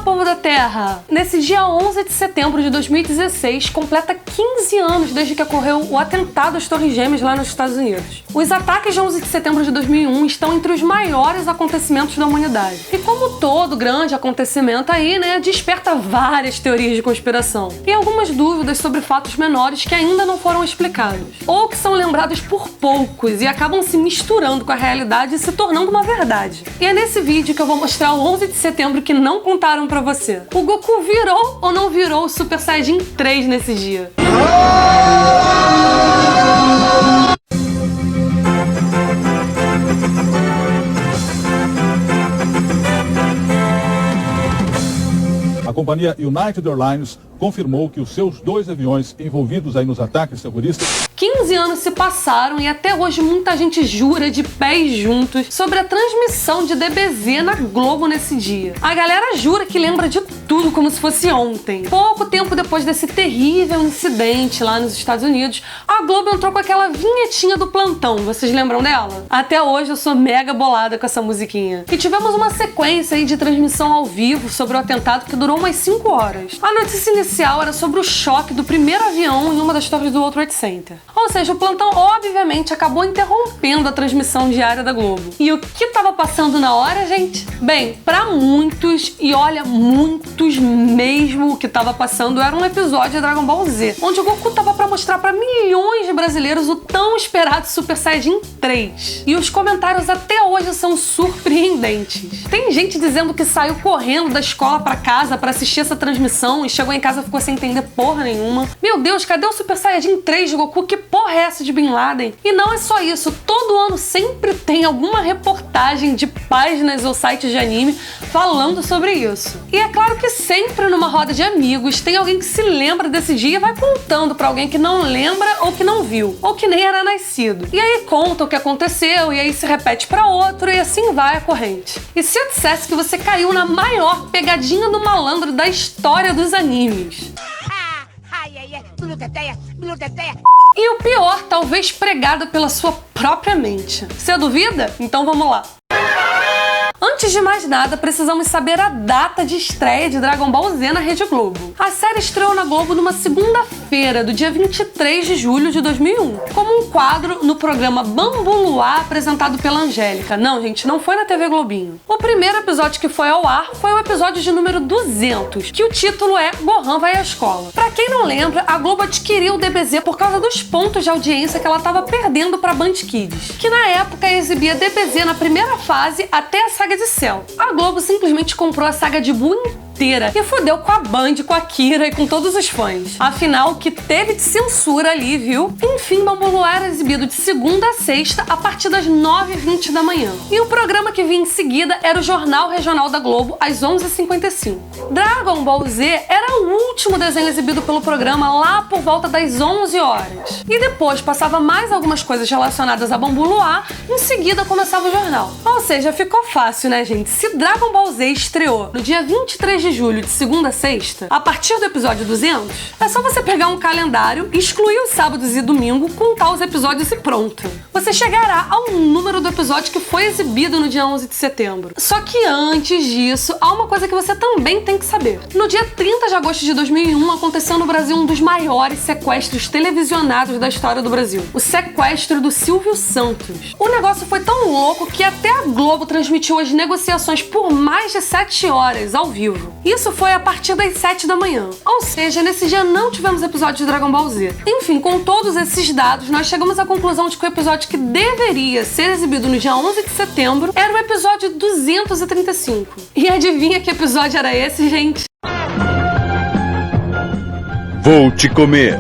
povo da Terra! Nesse dia 11 de setembro de 2016, completa 15 anos desde que ocorreu o atentado às Torres Gêmeas lá nos Estados Unidos. Os ataques de 11 de setembro de 2001 estão entre os maiores acontecimentos da humanidade. E como todo grande acontecimento aí, né, desperta várias teorias de conspiração. E algumas dúvidas sobre fatos menores que ainda não foram explicados. Ou que são lembrados por poucos e acabam se misturando com a realidade e se tornando uma verdade. E é nesse vídeo que eu vou mostrar o 11 de setembro que não contaram pra você. O Goku virou ou não virou o Super Saiyajin 3 nesse dia? A companhia United Airlines confirmou que os seus 2 aviões envolvidos aí nos ataques terroristas... 15 anos se passaram e até hoje muita gente jura de pés juntos sobre a transmissão de DBZ na Globo nesse dia. A galera jura que lembra de tudo como se fosse ontem. Pouco tempo depois desse terrível incidente lá nos Estados Unidos, a Globo entrou com aquela vinhetinha do plantão. Vocês lembram dela? Até hoje eu sou mega bolada com essa musiquinha. E tivemos uma sequência aí de transmissão ao vivo sobre o atentado que durou umas 5 horas. A notícia inicial era sobre o choque do primeiro avião em uma das torres do World Trade Center. Ou seja, o plantão obviamente acabou interrompendo a transmissão diária da Globo. E o que estava passando na hora, gente? Bem, pra muitos, e olha, muitos mesmo, o que estava passando era um episódio de Dragon Ball Z, onde o Goku tava pra mostrar pra milhões de brasileiros o tão esperado Super Saiyajin 3. E os comentários até hoje são surpreendentes. Tem gente dizendo que saiu correndo da escola pra casa pra assistir essa transmissão e chegou em casa e ficou sem entender porra nenhuma. Meu Deus, cadê o Super Saiyajin 3 de Goku? Que porra é essa de Bin Laden? E não é só isso, todo ano sempre tem alguma reportagem de páginas ou sites de anime falando sobre isso. E é claro que sempre numa roda de amigos tem alguém que se lembra desse dia e vai contando pra alguém que não lembra ou que não viu, ou que nem era nascido. E aí conta o que aconteceu e aí se repete pra outro e assim vai a corrente. E se eu dissesse que você caiu na maior pegadinha do malandro da história dos animes? E o pior, talvez pregado pela sua própria mente. Você duvida? Então vamos lá. Antes de mais nada, precisamos saber a data de estreia de Dragon Ball Z na Rede Globo. A série estreou na Globo numa segunda-feira, do dia 23 de julho de 2001, como um quadro no programa Bambu Luar, apresentado pela Angélica. Não, gente, não foi na TV Globinho. O primeiro episódio que foi ao ar foi o episódio de número 200, que o título é Gohan Vai à Escola. Pra quem não lembra, a Globo adquiriu o DBZ por causa dos pontos de audiência que ela estava perdendo pra Band Kids, que na época exibia DBZ na primeira fase até a saga de Cell. A Globo simplesmente comprou a saga de Buu inteira e fodeu com a Band, com a Kira e com todos os fãs. Afinal, o que teve de censura ali, viu? Enfim, Bambu Luar era exibido de segunda a sexta a partir das 9h20 da manhã. E o programa que vinha em seguida era o Jornal Regional da Globo, às 11h55. Dragon Ball Z era o último desenho exibido pelo programa lá por volta das 11 horas. E depois passava mais algumas coisas relacionadas a Bambu Luar, em seguida começava o jornal. Ou seja, ficou fácil, né, gente? Se Dragon Ball Z estreou no dia 23 de julho, de segunda a sexta, a partir do episódio 200, é só você pegar um calendário, excluir os sábados e domingo, contar os episódios e pronto. Você chegará ao número do episódio que foi exibido no dia 11 de setembro. Só que antes disso, há uma coisa que você também tem que saber. No dia 30 de agosto de 2001, aconteceu no Brasil um dos maiores sequestros televisionados da história do Brasil. O sequestro do Silvio Santos. O negócio foi tão louco que até a Globo transmitiu as negociações por mais de 7 horas ao vivo. Isso foi a partir das 7 da manhã. Ou seja, nesse dia não tivemos episódio de Dragon Ball Z. Enfim, com todos esses dados, nós chegamos à conclusão de que o episódio que deveria ser exibido no dia 11 de setembro era o episódio 235. E adivinha que episódio era esse, gente? Vou te comer.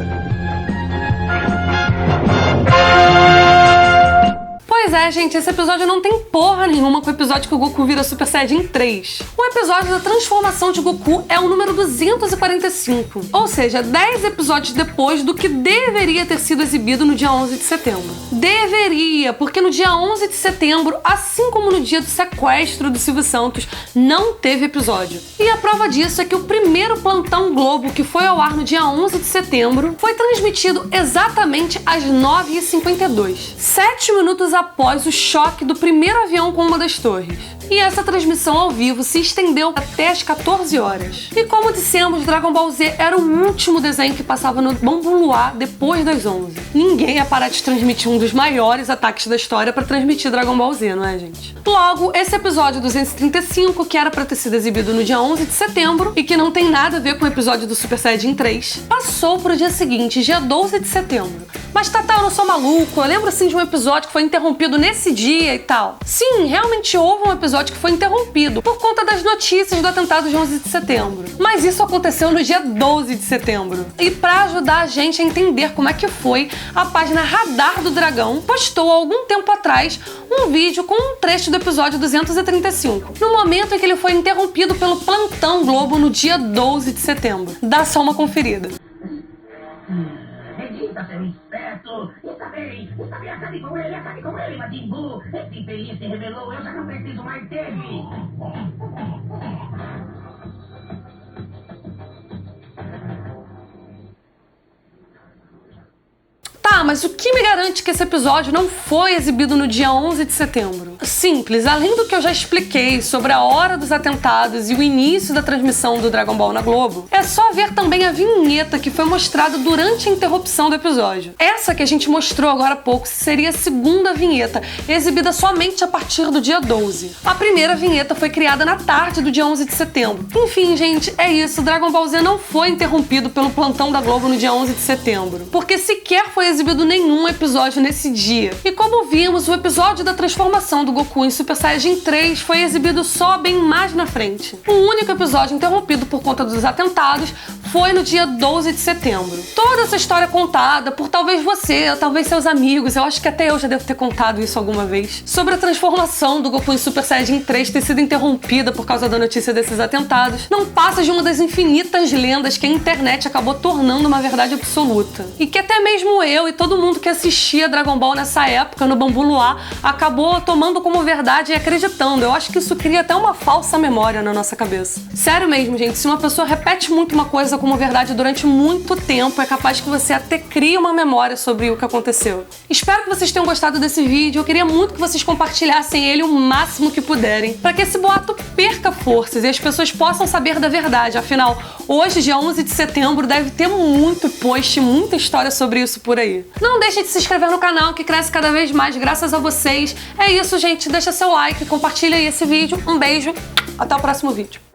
Pois é, gente, esse episódio não tem porra nenhuma com o episódio que o Goku vira Super Saiyajin 3. O episódio da transformação de Goku é o número 245, ou seja, 10 episódios depois do que deveria ter sido exibido no dia 11 de setembro. Deveria, porque no dia 11 de setembro, assim como no dia do sequestro do Silvio Santos, não teve episódio. E a prova disso é que o primeiro Plantão Globo, que foi ao ar no dia 11 de setembro, foi transmitido exatamente às 9h52, 7 minutos após o choque do primeiro avião com uma das torres. E essa transmissão ao vivo se estendeu até as 14 horas. E como dissemos, Dragon Ball Z era o último desenho que passava no Bambu Luar depois das 11. Ninguém ia parar de transmitir um dos maiores ataques da história pra transmitir Dragon Ball Z, não é, gente? Logo, esse episódio 235, que era pra ter sido exibido no dia 11 de setembro e que não tem nada a ver com o episódio do Super Saiyajin 3, passou pro dia seguinte, dia 12 de setembro. Mas Tata, eu não sou maluco, eu lembro assim de um episódio que foi interrompido nesse dia e tal. Sim, realmente houve um episódio que foi interrompido por conta das notícias do atentado de 11 de setembro. Mas isso aconteceu no dia 12 de setembro. E pra ajudar a gente a entender como é que foi, a página Radar do Dragão postou há algum tempo atrás um vídeo com um trecho do episódio 235, no momento em que ele foi interrompido pelo Plantão Globo no dia 12 de setembro. Dá só uma conferida. Vegeta, seu esperto! Está bem, acabe com ele, Majin Buu! Esse infeliz se rebelou, eu já não preciso mais dele! Tá, mas o que me garante que esse episódio não foi exibido no dia 11 de setembro? Simples, além do que eu já expliquei sobre a hora dos atentados e o início da transmissão do Dragon Ball na Globo, é só ver também a vinheta que foi mostrada durante a interrupção do episódio. Essa que a gente mostrou agora há pouco seria a segunda vinheta, exibida somente a partir do dia 12. A primeira vinheta foi criada na tarde do dia 11 de setembro. Enfim, gente, é isso, Dragon Ball Z não foi interrompido pelo plantão da Globo no dia 11 de setembro, porque sequer foi exibido nenhum episódio nesse dia. E como vimos, o episódio da transformação do Goku em Super Saiyajin 3 foi exibido só bem mais na frente. O único episódio interrompido por conta dos atentados foi no dia 12 de setembro. Toda essa história contada por talvez você, ou talvez seus amigos, eu acho que até eu já devo ter contado isso alguma vez, sobre a transformação do Goku em Super Saiyajin 3 ter sido interrompida por causa da notícia desses atentados, não passa de uma das infinitas lendas que a internet acabou tornando uma verdade absoluta. E que até mesmo eu e todo mundo que assistia Dragon Ball nessa época no Bambu Luar acabou tomando como verdade e acreditando. Eu acho que isso cria até uma falsa memória na nossa cabeça. Sério mesmo, gente, se uma pessoa repete muito uma coisa como verdade durante muito tempo, é capaz que você até crie uma memória sobre o que aconteceu. Espero que vocês tenham gostado desse vídeo. Eu queria muito que vocês compartilhassem ele o máximo que puderem, para que esse boato perca forças e as pessoas possam saber da verdade. Afinal, hoje, dia 11 de setembro, deve ter muito post, muita história sobre isso por aí. Não deixe de se inscrever no canal, que cresce cada vez mais graças a vocês. É isso, gente. Deixa seu like, compartilha aí esse vídeo. Um beijo, até o próximo vídeo.